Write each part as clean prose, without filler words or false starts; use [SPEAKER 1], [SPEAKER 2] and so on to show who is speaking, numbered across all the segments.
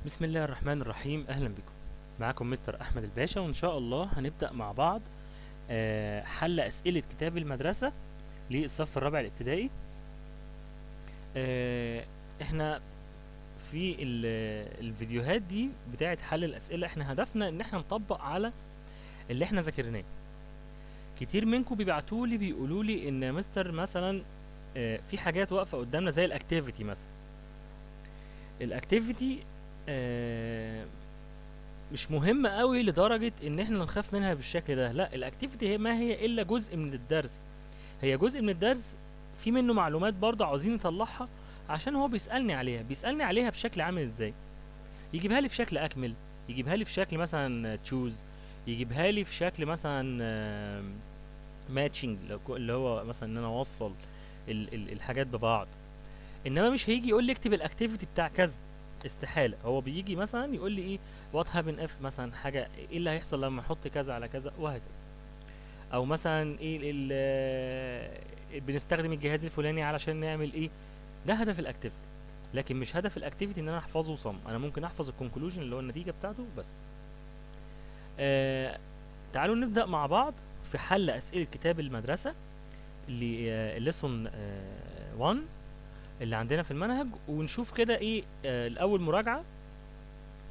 [SPEAKER 1] بسم الله الرحمن الرحيم. اهلا بكم. معكم مستر احمد الباشا، وان شاء الله هنبدا مع بعض حل اسئله كتاب المدرسه للصف الرابع الابتدائي. آه، احنا في الفيديوهات دي بتاعه حل الاسئله احنا هدفنا ان احنا نطبق على اللي احنا ذاكرناه. كتير منكم بيبعتوا لي بيقولوا لي ان مستر مثلا في حاجات واقفه قدامنا زي الاكتيفيتي مثلا. الاكتيفيتي مش مهمة قوي لدرجة ان احنا نخاف منها بالشكل ده. لا، الاكتيفيتي هي ما هي الا جزء من الدرس. هي جزء من الدرس، في منه معلومات برضه عاوزين نطلعها، عشان هو بيسألني عليها بشكل عامل ازاي. يجيبها لي في شكل اكمل، يجيبها لي في شكل مثلا تشوز، يجيبها لي في شكل مثلا ماتشنج، اللي هو مثلا ان انا اوصل الحاجات ببعض. انما مش هيجي يقول لي اكتب الاكتيفيتي بتاع كذا. استحالة. هو بيجي مثلا يقول لي ايه وات هابن اف، مثلا حاجة ايه اللي هيحصل لما احط كذا على كذا وهكذا. او مثلا ايه بنستخدم الجهاز الفلاني علشان نعمل ايه. ده هدف الاكتيفيتي. لكن مش هدف الاكتيفيتي ان انا احفظه صم. انا ممكن احفظ الكونكلوجن اللي هو النتيجة بتاعته بس. آه تعالوا نبدأ مع بعض في حل اسئلة كتاب المدرسة اللي ليسون 1 اللي عندنا في المنهج، ونشوف كده ايه الاول مراجعة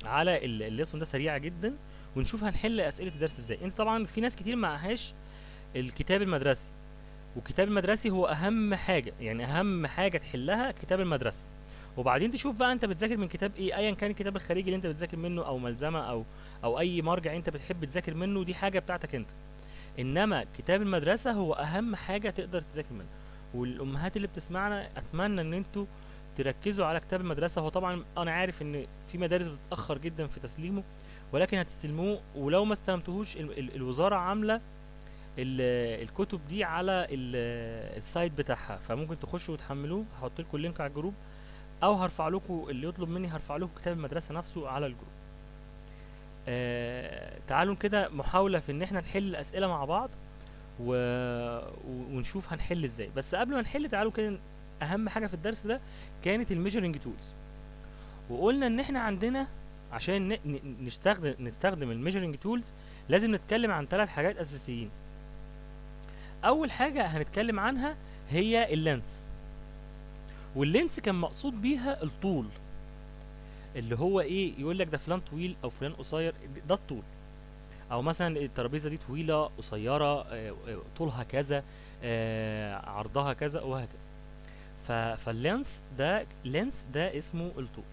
[SPEAKER 1] على الليسون ده سريعه جدا، ونشوف هنحل اسئله الدرس ازاي. انت طبعا في ناس كتير معهاش الكتاب المدرسي، والكتاب المدرسي هو اهم حاجه، يعني اهم حاجه تحلها كتاب المدرسه. وبعدين تشوف بقى انت بتذاكر من كتاب ايه، ايا كان الكتاب الخارجي اللي انت بتذاكر منه او ملزمه او اي مرجع انت بتحب تذاكر منه، دي حاجه بتاعتك انت. انما كتاب المدرسه هو اهم حاجه تقدر تذاكر منها. والامهات اللي بتسمعنا اتمنى ان انتوا تركزوا على كتاب المدرسه. هو طبعا انا عارف ان في مدارس بتتاخر جدا في تسليمه، ولكن هتستلموه. ولو ما استلمتوهوش الوزاره عامله الكتب دي على السايت بتاعها، فممكن تخشوا وتحملوه. هحط لكم اللينك على الجروب، او هرفع لكم اللي يطلب مني، هرفع لكم كتاب المدرسه نفسه على الجروب. تعالوا كده محاولة في ان احنا نحل الاسئلة مع بعض و... ونشوف هنحل ازاي. بس قبل ما نحل تعالوا كده، اهم حاجة في الدرس ده كانت الميجرنج تولز. وقلنا ان احنا عندنا عشان نستخدم الميجرنج تولز لازم نتكلم عن 3 حاجات اساسيين. اول حاجة هنتكلم عنها هي اللينس. واللينس كان مقصود بيها الطول، اللي هو ايه، يقول لك ده فلان طويل او فلان قصير، ده الطول. او مثلا الترابيزه دي طويله قصيره، طولها كذا، عرضها كذا وهكذا. فاللينس ده اسمه الطول.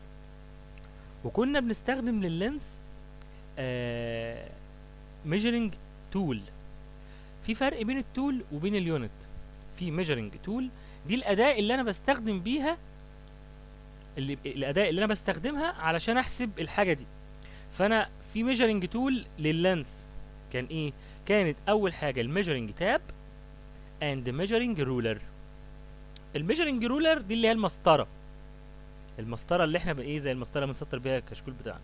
[SPEAKER 1] وكنا بنستخدم لللينس ميجرنج تول. في فرق بين التول وبين اليونت. في ميجرنج تول، دي الاداه اللي انا بستخدم بيها، الاداه اللي انا بستخدمها علشان احسب الحاجه دي. فانا في ميجرنج تول لللينس كان ايه؟ كانت اول حاجه الميجرنج تاب اند ميجرنج رولر. الميجرنج رولر دي اللي هي المسطره اللي احنا ايه، زي المسطره اللي بنسطر بيها الكشكول بتاعنا.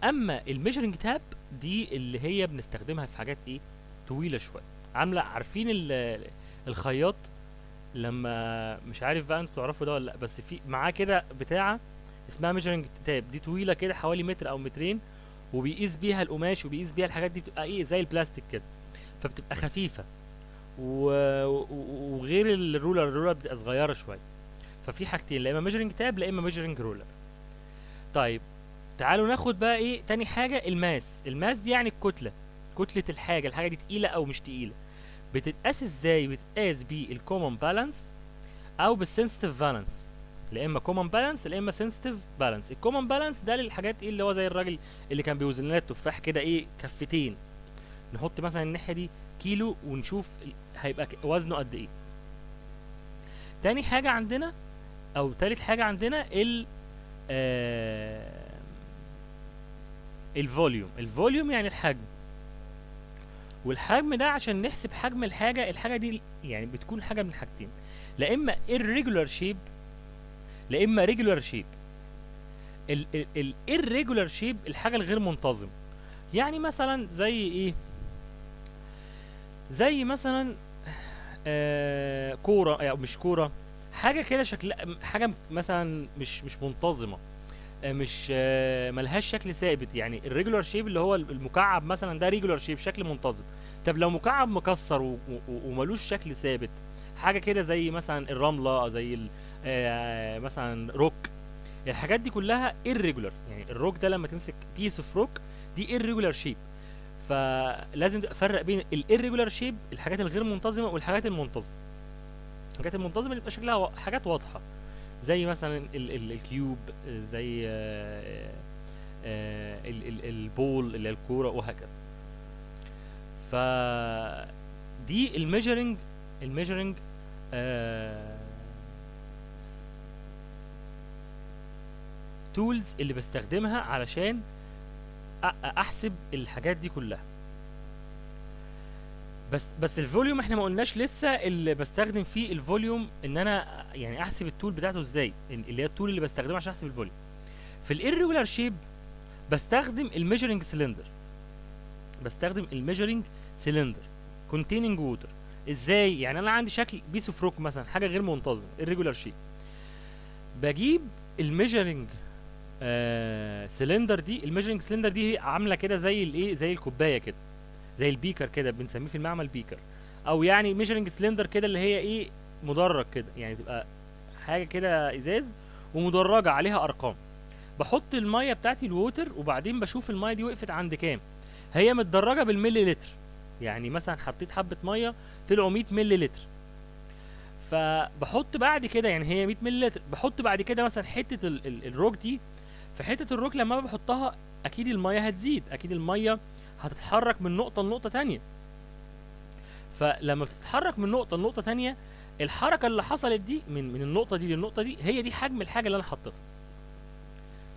[SPEAKER 1] اما الميجرنج تاب دي اللي هي بنستخدمها في حاجات ايه، طويله شويه. عارفين الخياط لما، مش عارف بقى انتوا تعرفوا ده ولا لا، بس في معاه كده بتاعه اسمها ميجرنج تاب، دي طويله كده حوالي متر او مترين، وبيقيس بيها القماش وبيقيس بيها الحاجات دي، بتبقى ايه زي البلاستيك كده، فبتبقى خفيفه. وغير الرولر بتبقى صغيره شويه. ففي حاجتين، لا اما ميجرنج تاب لا اما ميجرنج رولر. طيب تعالوا ناخد بقى ايه تاني حاجه، الماس دي يعني كتله الحاجه دي تقيله او مش تقيله. بتتقاس ازاي؟ بتتقاس بالكومن بالانس او بالسنسيتيف بالانس. لا اما كومن بالانس لا اما سنسيتيف بالانس. الكومن بالانس ده للحاجات ايه، اللي هو زي الراجل اللي كان بيوزن لنا التفاح كده، ايه، كفتين. نحط مثلا الناحيه دي كيلو ونشوف هيبقى وزنه قد ايه. تاني حاجه عندنا او تالت حاجه عندنا آه الفوليوم يعني الحجم. والحجم ده عشان نحسب حجم الحاجه دي يعني بتكون حاجه من حاجتين، لا اما irregular shape لا اما regular shape. ال irregular shape الحاجه الغير منتظمه. يعني مثلا زي ايه؟ زي مثلا كوره، او مش كوره، حاجه كده شكل، حاجه مثلا مش منتظمه. مش ملهاش شكل ثابت. يعني الريجولار شيب اللي هو المكعب مثلا ده ريجولار شيب، شكل منتظم. طب لو مكعب مكسر وملوش شكل ثابت، حاجه كده زي مثلا الرمله او زي مثلا روك، الحاجات دي كلها irregular. يعني الروك ده لما تمسك بيس اوف روك دي irregular شيب. فلازم تفرق بين الirregular شيب، الحاجات الغير منتظمه، والحاجات المنتظمه. الحاجات المنتظمه اللي بيبقى شكلها حاجات واضحه، زي مثلا الكيوب، زي البول اللي هي الكوره، وهكذا. ف دي الميجرنج تولز اللي بستخدمها علشان احسب الحاجات دي كلها. بس الفوليوم احنا ما قلناش لسه اللي بستخدم فيه الفوليوم، ان انا يعني احسب التول بتاعته ازاي، اللي هي التول اللي بستخدمها عشان احسب الفوليوم. في الirregular شيب بستخدم الميجرنج سلندر، containing water. ازاي؟ يعني انا عندي شكل بيس اوف روك مثلا، حاجه غير منتظمه irregular شيب، بجيب الميجرنج سلندر دي. الميجرنج سلندر دي عامله كده زي الايه، زي الكوبايه كده، زي البيكر كده، بنسميه في المعمل بيكر، او يعني ميجرنج سلندر كده اللي هي ايه، مدرج كده، يعني تبقى حاجه كده ازاز ومدرجه عليها ارقام. بحط الميه بتاعتي الووتر، وبعدين بشوف الميه دي وقفت عند كام. هي متدرجه بالملي لتر، يعني مثلا حطيت حبه ميه طلعوا 100 ملي لتر، فبحط بعد كده، يعني هي 100 ملي لتر، بحط بعد كده مثلا حته الروك دي. في حته الروك لما بحطها اكيد الميه هتزيد، اكيد الميه هتتحرك من نقطه لنقطه تانية. فلما بتتحرك من نقطه لنقطه تانية، الحركه اللي حصلت دي من النقطه دي للنقطه دي، هي دي حجم الحاجه اللي انا حطيتها.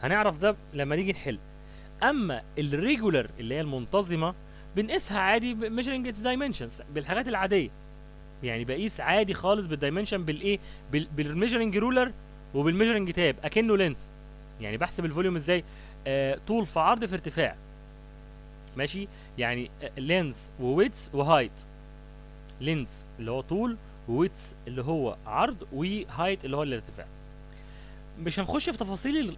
[SPEAKER 1] هنعرف ده لما نيجي نحل. اما الريجولر اللي هي المنتظمه، بنقيسها عادي measuring its dimensions بالحاجات العاديه. يعني بقيس عادي خالص بالدايمنشن، بالايه، بالميجرنج رولر وبالميجرنج تاب، اكنه لينس. يعني بحسب الفوليوم ازاي؟ طول في عرض في ارتفاع، ماشي. يعني لينس وويتس وهايت. لينس اللي هو طول، وويتس اللي هو عرض، وهايت اللي هو الارتفاع. مش هنخش في تفاصيل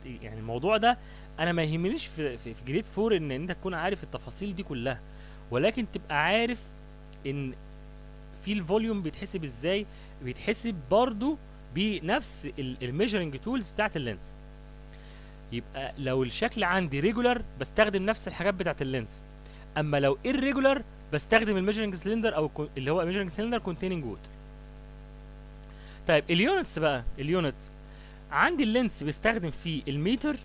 [SPEAKER 1] يعني الموضوع ده. انا ما يهمنيش في جريد 4 ان انت تكون عارف التفاصيل دي كلها، ولكن تبقى عارف ان في الفوليوم بيتحسب ازاي. بيتحسب برضو بنفس الميجرنج تولز بتاعت اللينس. يبقى لو الشكل عندي ريجولار بستخدم نفس الحاجات بتاعت اللينس، اما لو irregular بستخدم الميجرنج سلندر، او اللي هو ميجرنج سلندر containing ووتر. طيب اليونتس بقى، اليونت عندي اللينس بيستخدم فيه المتر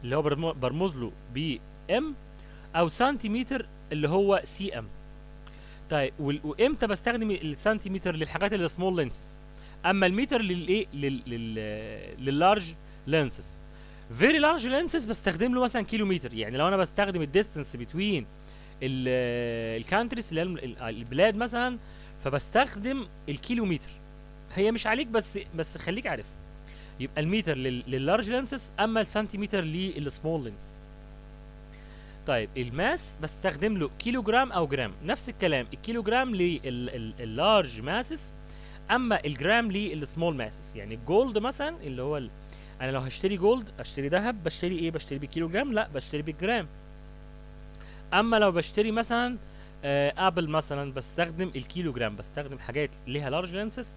[SPEAKER 1] اللي هو برمز له ب ام، او سنتيمتر اللي هو سي ام. طيب وامتى بستخدم السنتيمتر؟ للحاجات اللي سمول لينسز، اما المتر للايه، لللارج لينسز. فيري لارج لينسز بستخدم له مثلا كيلومتر. يعني لو انا بستخدم الديستنس بتوين الكانتريز اللي هي البلاد مثلا، فبستخدم الكيلومتر. هي مش عليك، بس خليك عارف. يبقى المتر لللارج لينسز، اما السنتيمتر للسمول لينس. طيب الماس بستخدم له كيلو جرام او جرام، نفس الكلام. الكيلو جرام لللارج ماسس، اما الجرام للسمول ماسس. يعني الجولد مثلا اللي هو انا لو هشتري جولد، اشتري ذهب، بشتري ايه؟ بشتري بالكيلو جرام؟ لا، بشتري بالجرام. اما لو بشتري مثلا ابل مثلا، بستخدم الكيلو جرام. بستخدم حاجات ليها لارج لينسز،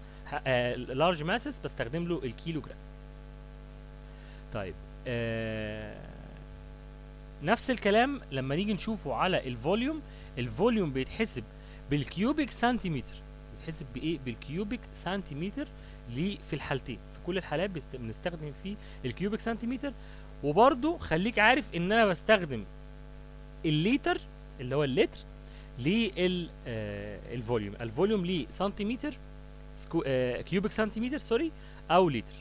[SPEAKER 1] لارج ماسس، بستخدم له الكيلو جرام. طيب نفس الكلام لما نيجي نشوفه على الفوليوم. الفوليوم بيتحسب بالكيوبيك سنتيمتر. بيتحسب بايه؟ بالكيوبيك سنتيمتر. في الحالتين، في كل الحالات بنستخدم فيه الكيوبيك سنتيمتر. وبرده خليك عارف ان انا بستخدم الليتر اللي هو اللتر للفوليوم. الفوليوم ليه سنتيمتر كيوبيك سنتيمتر سوري، او لتر.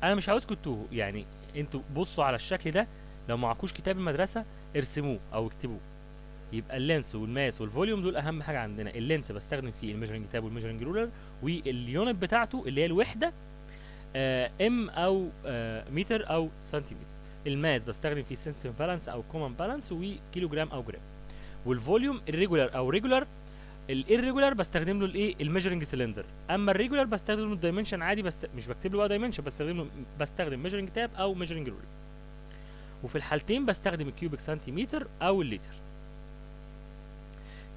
[SPEAKER 1] انا مش عاوزكم تتوهوا، يعني انتوا بصوا على الشكل ده، لو معكوش كتاب المدرسه ارسموه او اكتبوه. يبقى اللينس والماس والفوليوم دول اهم حاجه عندنا. اللينس بستخدم فيه الميجرنج تاب والميجرنج رولر، واليونت بتاعته اللي هي الوحده ام او متر او سنتيمتر. الماس بستخدم فيه سيستم بالانس او كومن بالانس، وكيلو جرام او جرام. والفوليوم الريجولار او ريجولار الirregular بستخدم له الايه الميجرنج سلندر. اما الريجولار بستخدم له الدايمنشن عادي، مش بكتب له بقى دايمنشن، بستخدم ميجرنج تاب او ميجرنج رولر. وفي الحالتين بستخدم الكيوبيك سنتيمتر او الليتر.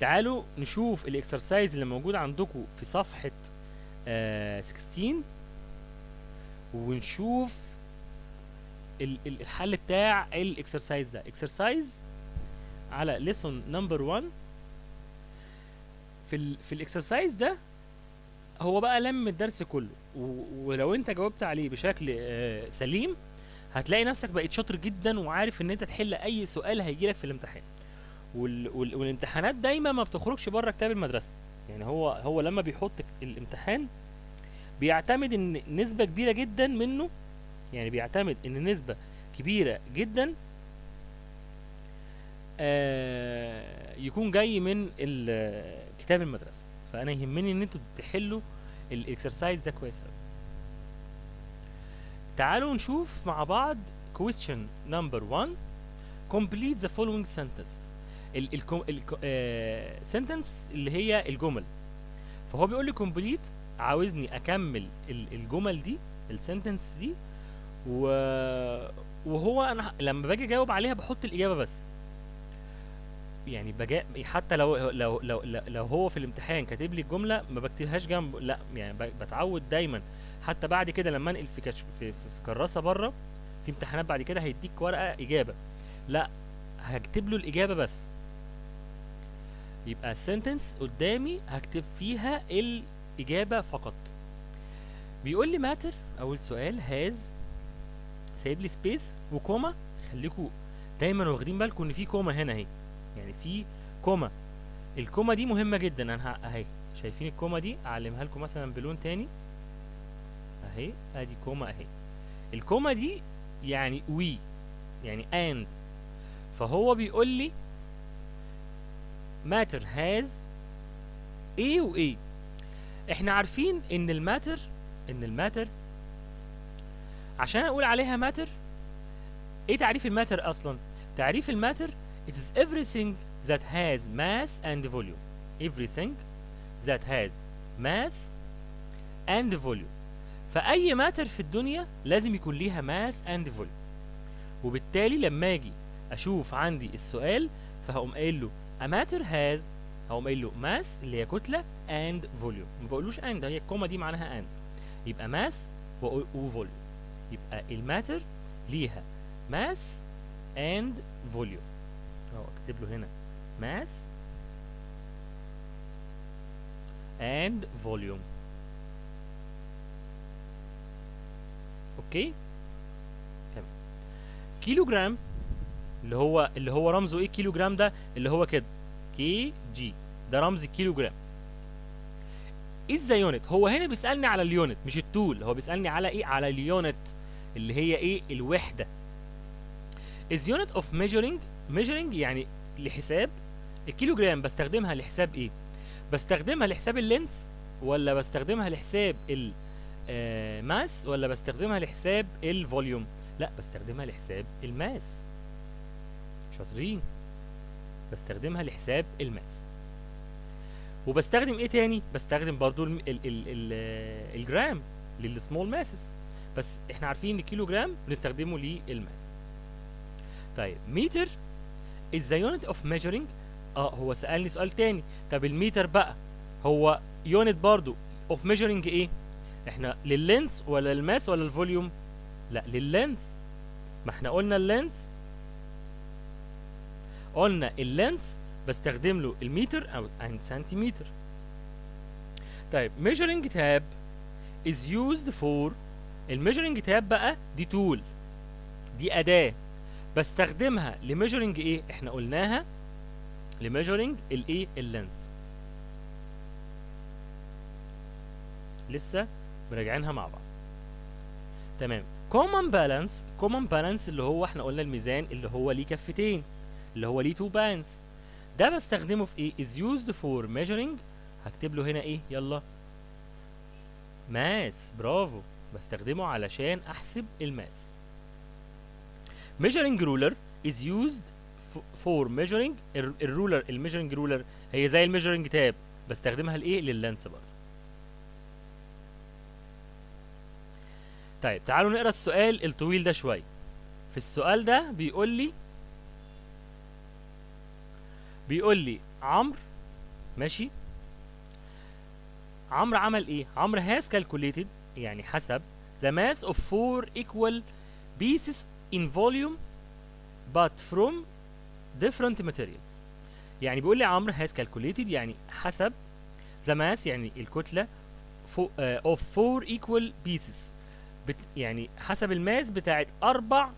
[SPEAKER 1] تعالوا نشوف الاكسرسايز اللي موجود عندكم في صفحة 16 ونشوف الحل بتاع الاكسرسايز ده. اكسرسايز على ليسون نمبر 1. في الاكسرسايز ده هو بقى لم الدرس كله، ولو انت جاوبت عليه بشكل سليم هتلاقي نفسك بقيت شاطر جدا وعارف ان انت تحل اي سؤال هيجيلك في الامتحان. والامتحانات دايما ما بتخرجش بره كتاب المدرسه. يعني هو لما بيحط الامتحان بيعتمد ان نسبه كبيره جدا منه، يعني بيعتمد ان نسبه كبيره جدا يكون جاي من كتاب المدرسه. فانا يهمني ان انتوا تحلوا الاكسرسايز ده كويس قوي. تعالوا نشوف مع بعض question number 1. complete the following sentences. sentence اللي هي الجمل. فهو بيقول لي complete، عاوزني اكمل الجمل دي، السنتنس دي، وهو انا لما باجي اجاوب عليها بحط الاجابه بس. يعني حتى لو هو في الامتحان كاتب لي الجمله ما بكتبهاش جنبه، لا يعني بتعود دايما حتى بعد كده لما انقل في كراسه بره في امتحانات بعد كده هيديك ورقه اجابه، لا هكتب له الاجابه بس. يبقى السنتنس قدامي هكتب فيها الاجابه فقط. بيقول لي ماتر اول سؤال هاز، سايب لي سبيس وكوما. خليكم دايما واخدين بالكم ان في كوما هنا اهي، يعني في كوما. الكوما دي مهمه جدا. انا اهي شايفين الكوما دي، اعلمها لكم مثلا بلون تاني اهي، ادي كوما اهي. الكوما دي يعني وي، يعني and. فهو بيقول لي matter has A و A. احنا عارفين ان الماتر عشان اقول عليها ماتر، ايه تعريف الماتر اصلا؟ تعريف الماتر it is everything that has mass and volume. everything that has mass and volume. فاي ماتر في الدنيا لازم يكون ليها mass and volume. وبالتالي لما اجي اشوف عندي السؤال فهقوم قايل له a matter has، هقوم قايل له mass اللي هي كتله and volume. ما بقولوش and، هي الكومه دي معناها and. يبقى mass و volume. يبقى الماتر ليها mass and volume. اهو اكتب له هنا mass and volume. اوكي تمام. كيلو جرام اللي هو رمزه ايه؟ كيلو جرام ده اللي هو كده كي جي، ده رمز الكيلو جرام. ايه ذا يونت؟ هو هنا بيسالني على اليونت مش التول، هو بيسالني على ايه؟ على اليونت اللي هي ايه؟ الوحده. is unit of measuring يعني لحساب. الكيلو جرام بستخدمها لحساب ايه؟ بستخدمها لحساب اللينس، ولا بستخدمها لحساب الماس، ولا بستخدمها لحساب الفوليوم؟ لا بستخدمها لحساب الماس. شاطرين، بستخدمها لحساب الماس. وبستخدم ايه تاني؟ بستخدم برضو الجرام للسمول ماسس، بس احنا عارفين ان الكيلو جرام بنستخدمه للماس. طيب متر is the unit of measuring. هو سألني سؤال تاني. طب المتر بقى هو يونت برضو of measuring ايه؟ احنا لللينس ولا الماس ولا الفوليوم؟ لا لللينس. ما احنا قلنا اللينس، قلنا اللينس بستخدم له المتر او سنتيمتر. طيب measuring tab is used for. الميجرنج تاب بقى دي تول، دي أداة بستخدمها لميجرنج ايه؟ احنا قلناها لميجرنج الايه؟ اللينس. لسه مراجعينها مع بعض. تمام. common balance اللي هو احنا قلنا الميزان اللي هو ليه كفتين، اللي هو ليه 2 bands. ده بستخدمه في ايه؟ is used for measuring. هكتب له هنا ايه؟ يلا ماس. برافو، بستخدمه علشان احسب الماس. measuring ruler is used for measuring. الرولر، الميجرنج رولر هي زي الميجرنج تاب بستخدمها لايه؟ لللينس برضه. طيب تعالوا نقرا السؤال الطويل ده شويه. في السؤال ده بيقول لي عمرو، ماشي، عمرو عمل ايه؟ عمرو has calculated، يعني حسب the mass of 4 equal pieces in volume but from different materials. يعني بيقول لي عمرو has calculated يعني حسب the mass يعني الكتلة of 4 equal pieces، يعني حسب الماس بتاعت 4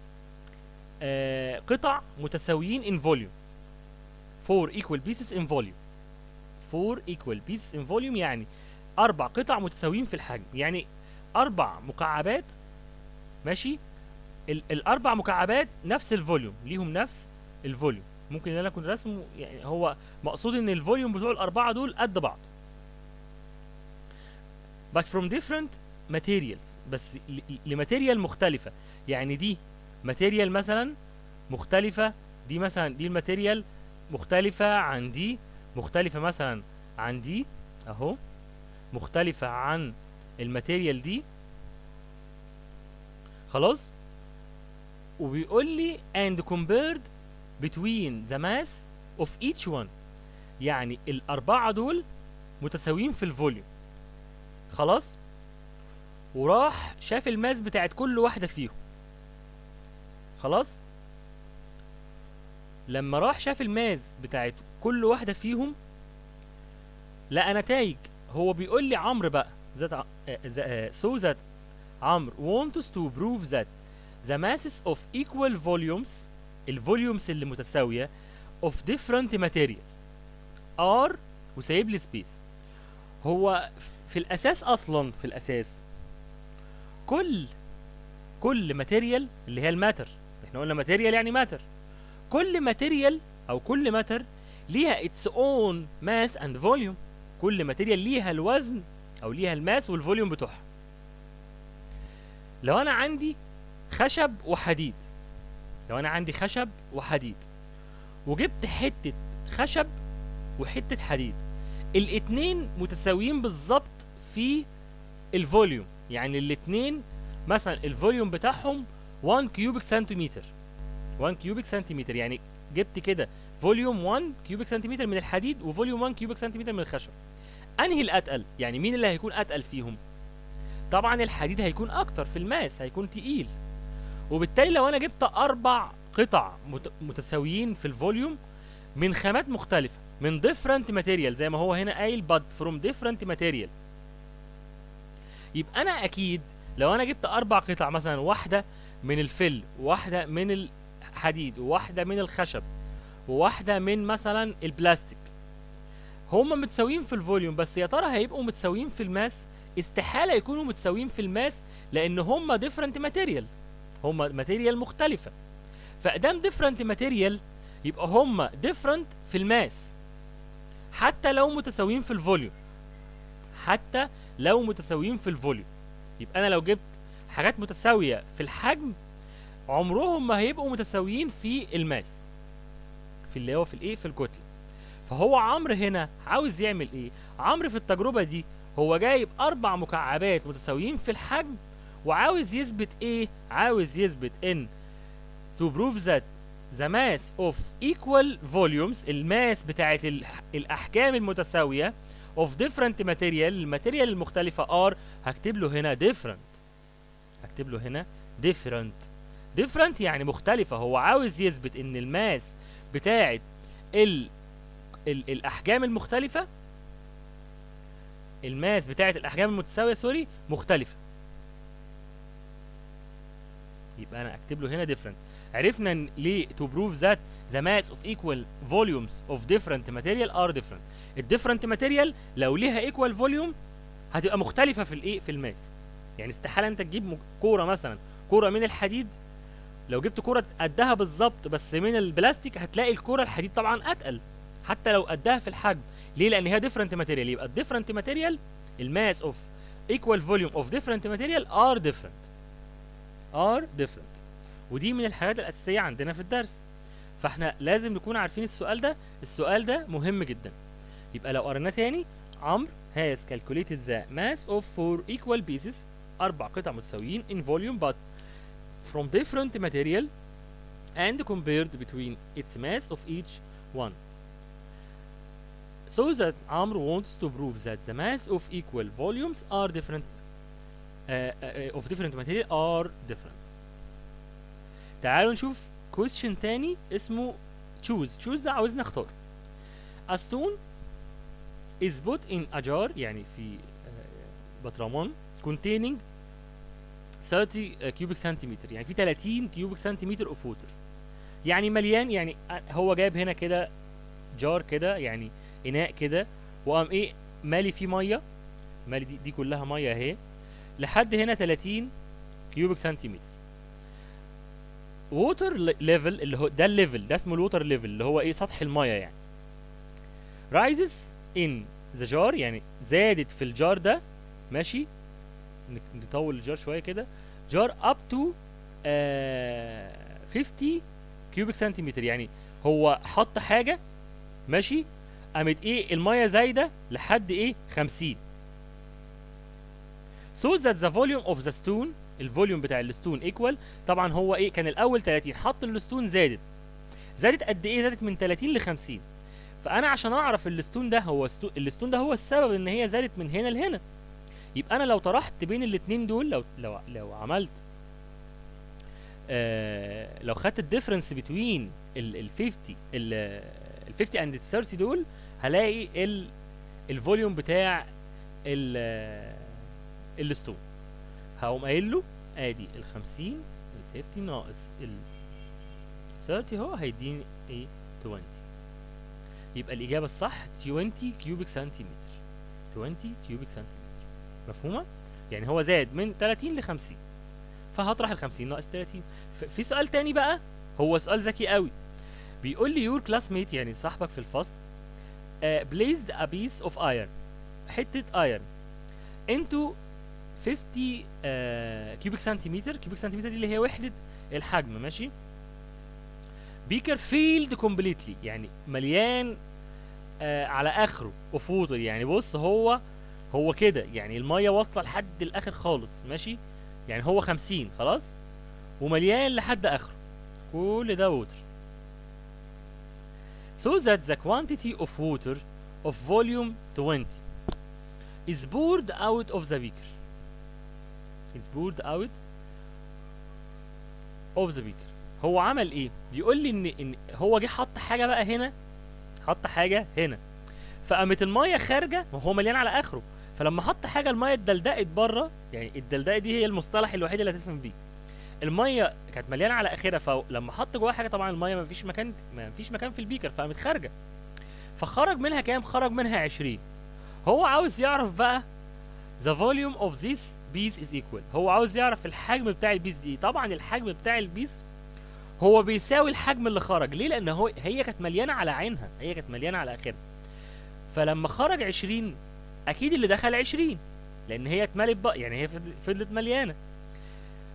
[SPEAKER 1] قطع متساويين in volume. 4 equal pieces in volume. 4 equal pieces in volume يعني 4 قطع متساويين في الحجم، يعني 4 مكعبات، ماشي. الاربع مكعبات نفس الفوليوم، ليهم نفس الفوليوم. ممكن ان انا اكون رسمه، يعني هو مقصود ان الفوليوم بتوع الاربعه دول قد بعض. but from different materials، بس لماتيريال مختلفه. يعني دي ماتيريال مثلا مختلفه، دي مثلا دي الماتيريال مختلفه عن دي، مختلفه مثلا عن دي اهو، مختلفه عن الماتيريال دي، خلاص. وبيقول لي and compared between the mass of each one، يعني الأربعة دول متساويين في الفوليوم، خلاص. وراح شاف الماس بتاعت كل واحدة فيهم، خلاص. لما راح شاف الماس بتاعت كل واحدة فيهم لقى نتائج. هو بيقول لي عمرو بقى so that عمرو wants to prove that the masses of equal volumes، الفوليومز اللي متساوية of different material are، وسايب لي سبيس. هو في الأساس أصلا في الأساس كل ماتيريال اللي هي الماتر، احنا قلنا ماتيريال يعني ماتر، كل ماتيريال أو كل ماتر ليها its own mass and volume. كل ماتيريال ليها الوزن أو ليها الماس والفوليوم بتوعها. لو أنا عندي خشب وحديد، وجبت حتة خشب وحتة حديد، الاتنين متساويين بالظبط في الفوليوم. يعني الاتنين مثلا الفوليوم بتاعهم 1 كيوبيك سنتيمتر، 1 كيوبيك سنتيمتر، يعني جبت كده فوليوم 1 كيوبيك سنتيمتر من الحديد وفوليوم 1 كيوبيك سنتيمتر من الخشب. انهي الاتقل؟ يعني مين اللي هيكون اتقل فيهم؟ طبعا الحديد هيكون اكتر في الماس، هيكون تقيل. وبالتالي لو انا جبت 4 قطع متساويين في الفوليوم من خامات مختلفة، من different material زي ما هو هنا قايل but from different material، يبقى انا اكيد لو انا جبت 4 قطع، مثلا واحدة من الفل، واحدة من الحديد، وواحدة من الخشب، وواحدة من مثلا البلاستيك، هما متساويين في الفوليوم، بس يا ترى هيبقوا متساويين في الماس؟ استحالة يكونوا متساويين في الماس، لان هما different material، هما ماتيريال مختلفة. فقدام different material يبقى هما different في الماس، حتى لو متساويين في الفوليوم، يبقى انا لو جبت حاجات متساوية في الحجم عمرهم ما هيبقوا متساويين في الماس، في اللي هو في الايه، في الكتلة. فهو عمرو هنا عاوز يعمل ايه؟ عمرو في التجربة دي هو جايب 4 مكعبات متساويين في الحجم، وعاوز يثبت ايه؟ عاوز يثبت ان to prove that the mass of equal volumes، الماس بتاعت الأحجام المتساوية of different material، الماتيريال المختلفة are، هكتب له هنا different يعني مختلفة. هو عاوز يثبت ان الماس بتاعت الأحجام المختلفة، الماس بتاعت الأحجام المتساوية مختلفة. يبقى انا اكتب له هنا different. عرفنا ليه to prove that the mass of equal volumes of different material are different. الديفرنت ماتيريال لو ليها equal volume هتبقى مختلفة في الايه، في الماس. يعني استحالة انت تجيب كورة مثلا، كورة من الحديد، لو جبت كورة قدها بالظبط بس من البلاستيك هتلاقي الكورة الحديد طبعا اتقل حتى لو قدها في الحجم. ليه؟ لان هي different material. يبقى الديفرنت ماتيريال الماس of equal volume of different material are different. ودي من الحاجات الأساسية عندنا في الدرس، فاحنا لازم نكون عارفين السؤال ده مهم جدا. يبقى لو قريناه تاني، عمرو has calculated the mass of 4 equal pieces 4 قطع متساويين in volume but from different material and compared between its mass of each one. So that Amr wants to prove that the mass of equal volumes are different of different material are different. تعالوا نشوف question تاني اسمه choose ده عاوزنا نختار. A stone is put in a jar يعني في بطرمان containing 30 cubic centimeter يعني في 30 cubic centimeter of water يعني مليان يعني هو جايب هنا كده جار كده يعني اناء كده وقام ايه مالي فيه ميه مالي دي كلها ميه اهي لحد هنا 30 كيوبيك سنتيمتر. ووتر ليفل اللي هو ده الليفل ده اسمه الووتر ليفل اللي هو ايه سطح الميه يعني rises in the jar يعني زادت في الجار ده ماشي. نطول الجار شويه كده جار up to 50 كيوبيك سنتيمتر يعني هو حط حاجه ماشي قامت ايه الميه زايده لحد ايه 50. so that the volume of the stone الفوليوم بتاع الستون equal طبعا هو ايه كان الاول 30 حط الستون زادت قد ايه زادت من 30 ل 50. فانا عشان اعرف الستون ده هو الستون ده هو السبب ان هي زادت من هنا لهنا يبقى انا لو طرحت بين الاثنين دول لو عملت لو خدت الديفرنس بتوين ال 50 ال 50 اند 30 دول هلاقي الفوليوم بتاع الستون. هقوم قايل له ادي ال 50 ال 50 ناقص ال 30 اهو هيديني ايه 20. يبقى الاجابه الصح 20 كيوبيك سنتيمتر 20 كيوبيك سنتيمتر. مفهومه؟ يعني هو زاد من 30 ل 50 فهطرح ال 50 ناقص 30. في سؤال تاني بقى هو سؤال ذكي قوي بيقول لي يور كلاسميت يعني صاحبك في الفصل placed a piece of iron حته ايرن into 50 كيوبيك سنتيمتر. كيوبيك سنتيمتر دي اللي هي وحده الحجم ماشي. بيكر فيلد كومبليتلي يعني مليان على اخره اوف ووتر يعني بص هو كده يعني الميه واصله لحد الاخر خالص ماشي يعني هو 50 خلاص ومليان لحد اخره كل ده ووتر. so that the quantity of water of volume 20 is poured out of the beaker هو عمل ايه بيقول لي ان هو جه حط حاجه بقى هنا حط حاجه هنا فقامت الميه خارجه ما هو مليان على اخره فلما حط حاجه الميه اتدلدقت بره يعني الدلدقه دي هي المصطلح الوحيد اللي هتفهم بيه. الميه كانت مليانه على اخرها فلما حط جواها حاجه طبعا الميه ما فيش مكان في البيكر فقامت خارجه فخرج منها كام خرج منها 20. هو عاوز يعرف بقى the volume of this piece is equal هو عاوز يعرف الحجم بتاع البيس دي. طبعا الحجم بتاع البيس هو بيساوي الحجم اللي خرج ليه لان هي كانت مليانه على عينها هي كانت مليانه على اخرها فلما خرج 20 اكيد اللي دخل 20 لان هي اتملت بقى يعني هي فضلت مليانه.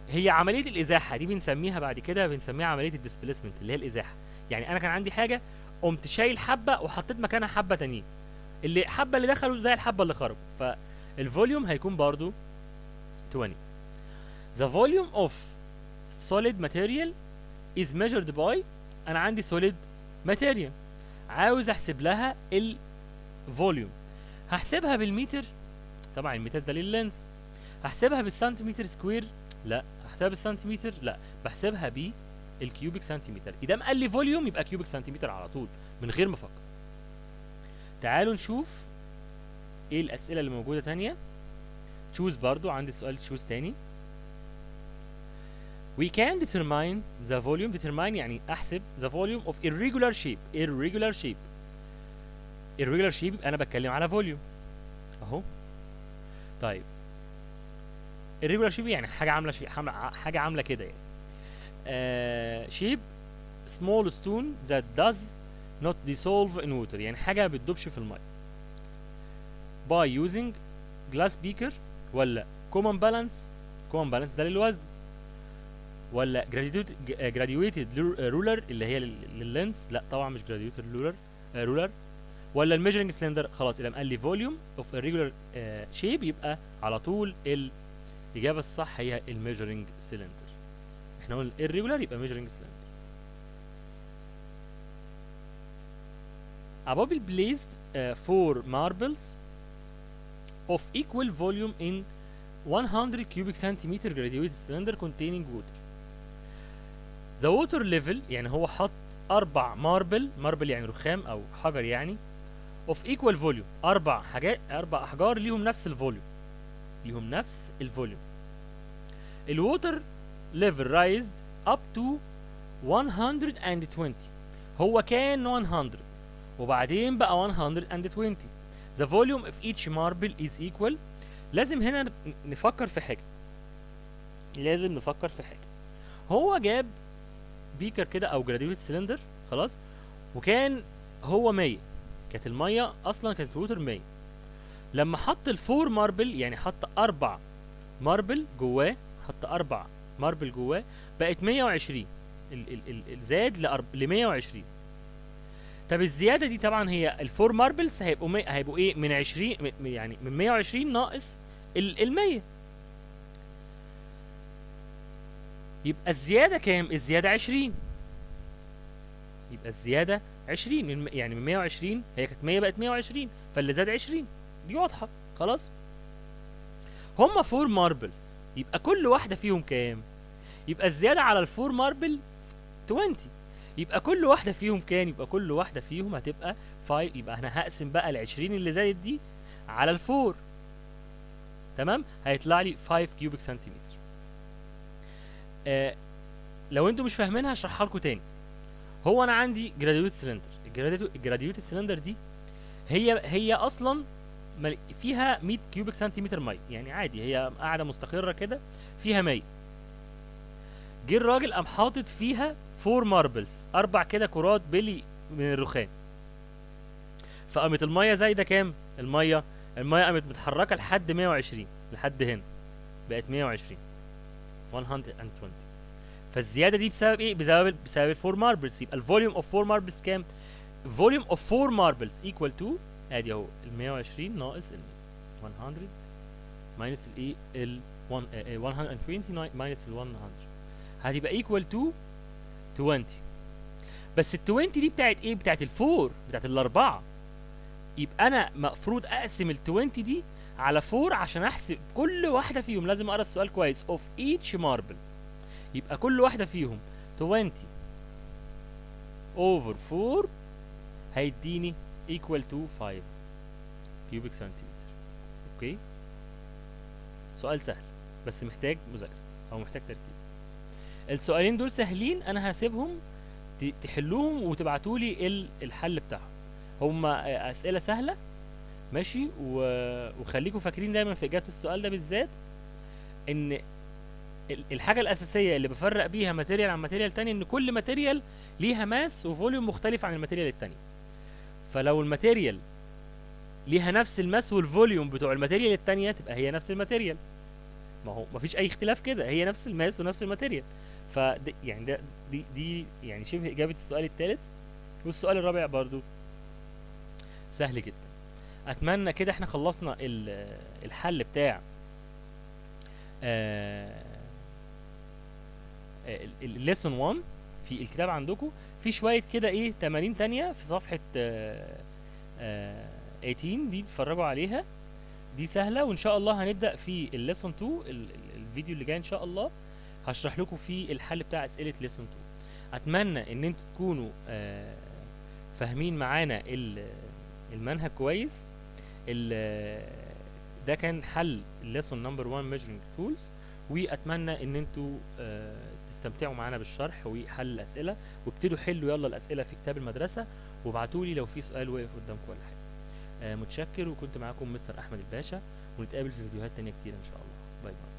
[SPEAKER 1] هي عمليه الازاحه دي بنسميها بعد كده عمليه الديسبيسمنت اللي هي الازاحه. يعني انا كان عندي حاجه قمت شايل حبه وحطيت مكانها حبه تانيين الحبه اللي دخلوا زي الحبه اللي خرجوا فالفوليوم هيكون برضو 20. The volume of solid material is measured by انا عندي solid material عاوز احسب لها الفوليوم هحسبها بالمتر طبعا المتر ده لللينس. هحسبها بالسنتيمتر سكوير لا هحسبها بالسنتيمتر لا بحسبها بالكيوبيك سنتيمتر. اذا قال لي فوليوم يبقى كيوبيك سنتيمتر على طول من غير ما افكر. تعالوا نشوف ايه الاسئله اللي موجوده تانية. تشوز برضو عندي سؤال تشوز تاني. We can determine the volume determine يعني احسب the volume of irregular shape انا بتكلم على volume اهو. طيب irregular shape يعني حاجه عامله كده يعني shape small stone that does not dissolve in water يعني حاجه ما بتدوبش في الميه by using glass beaker ولا common balance ده للوزن ولا graduated ruler اللي هي لللينس لا طبعا مش graduated ruler ولا الميجرنج سلندر؟ خلاص لما قال لي فوليوم اوف irregular شيب يبقى على طول الاجابه الصح هي الميجرنج سلندر. احنا قلنا irregular يبقى ميجرنج سلندر. A bubble placed 4 marbles of equal volume in 100 cubic centimeter graduated cylinder containing water. The water level يعني هو حط 4 ماربل يعني رخام او حجر يعني of equal volume، 4 احجار ليهم نفس الفوليوم. الووتر ليفل raised up to 120، هو كان 100 وبعدين بقى 120. The volume of each marble is equal. لازم هنا نفكر في حاجة، هو جاب بيكر كده او جراديويت سلندر خلاص، وكان هو 100، كانت المية اصلا كانت الووتر 100. لما حط الفور ماربل يعني حط 4 ماربل جواه، بقت 120، زاد ل 120. طب الزياده دي طبعا هي الفور ماربلز هيبقوا ايه؟ من 20 يعني من 120 ناقص ال 100، يبقى الزياده كام؟ الزياده 20. يبقى الزياده 20 يعني من 120 هي كانت 100 بقت 120، فاللي زاد 20. دي واضحه خلاص. هما 4 ماربلز، يبقى كل واحده فيهم كام؟ يبقى الزياده على الفور ماربل 20، يبقى كل واحده فيهم كام؟ يبقى كل واحده فيهم هتبقى 5. يبقى انا هقسم بقى ال 20 اللي زادت دي على الفور، تمام؟ هيطلع لي 5 كيوبيك سنتيمتر. لو انتوا مش فاهمينها هشرحها لكم تاني. هو انا عندي جراديويت سلندر، الجراديويت سلندر دي هي اصلا فيها 100 كيوبيك سنتيمتر ميه، يعني عادي هي قاعده مستقره كده فيها 100. جه الراجل قام حاطط فيها 4 ماربلز، 4 كده كرات بلي من الرخام، فقامت الميه زايده كام؟ الميه قامت متحركه لحد 120، لحد هنا بقت 120 120. فالزياده دي بسبب ايه؟ بسبب الفور ماربلز. يبقى الفوليوم اوف 4 ماربلز كام؟ فوليوم اوف 4 ماربلز ايكوال تو، ادي اهو ال 120 ناقص ال 100 ماينس الايه؟ ال 120 ماينس ال 100 هتبقى ايكوال تو 20. بس ال 20 دي بتاعت ايه؟ بتاعت الفور، بتاعت الاربعه. يبقى انا المفروض اقسم ال 20 دي على 4 عشان احسب كل واحده فيهم. لازم اقرا السؤال كويس. اوف ايتش ماربل، يبقى كل واحده فيهم 20 اوفر 4 هيديني ايكوال تو 5 كيوبيك سنتيمتر. اوكي، سؤال سهل بس محتاج مذاكره او محتاج تركيز. السؤالين دول سهلين، انا هسيبهم تحلوهم وتبعتوا لي الحل بتاعهم. هما اسئله سهله ماشي، وخليكم فاكرين دايما في اجابه السؤال ده بالذات ان الحاجه الاساسيه اللي بفرق بيها ماتيريال عن ماتيريال تاني ان كل ماتيريال ليها ماس وفوليوم مختلف عن الماتيريال التانية. فلو الماتيريال ليها نفس الماس والفوليوم بتوع الماتيريال التانية تبقى هي نفس الماتيريال، ما هو مفيش اي اختلاف كده، هي نفس الماس ونفس الماتيريال. يعني دي يعني شبه اجابه السؤال الثالث. والسؤال الرابع برضو سهل جدا. اتمنى كده احنا خلصنا الحل بتاع الليسون 1 في الكتاب عندكم. في شويه كده ايه تمارين تانية في صفحه 18 دي تتفرجوا عليها، دي سهله. وان شاء الله هنبدا في الليسون 2 الفيديو اللي جاي ان شاء الله هشرح لكم فيه الحل بتاع اسئله ليسون 2. اتمنى ان انتوا تكونوا فاهمين معانا المنهج كويس. ده كان حل الليسون نمبر 1 ميجرنج تولز، واتمنى ان انتوا تستمتعوا معانا بالشرح وحل الاسئله، وابتدوا حلوا يلا الاسئله في كتاب المدرسه وابعتوا لي لو في سؤال واقف قدامكم ولا حاجه. متشكر، وكنت معاكم مستر احمد الباشا، ونتقابل في فيديوهات تانية كتير ان شاء الله. باي باي.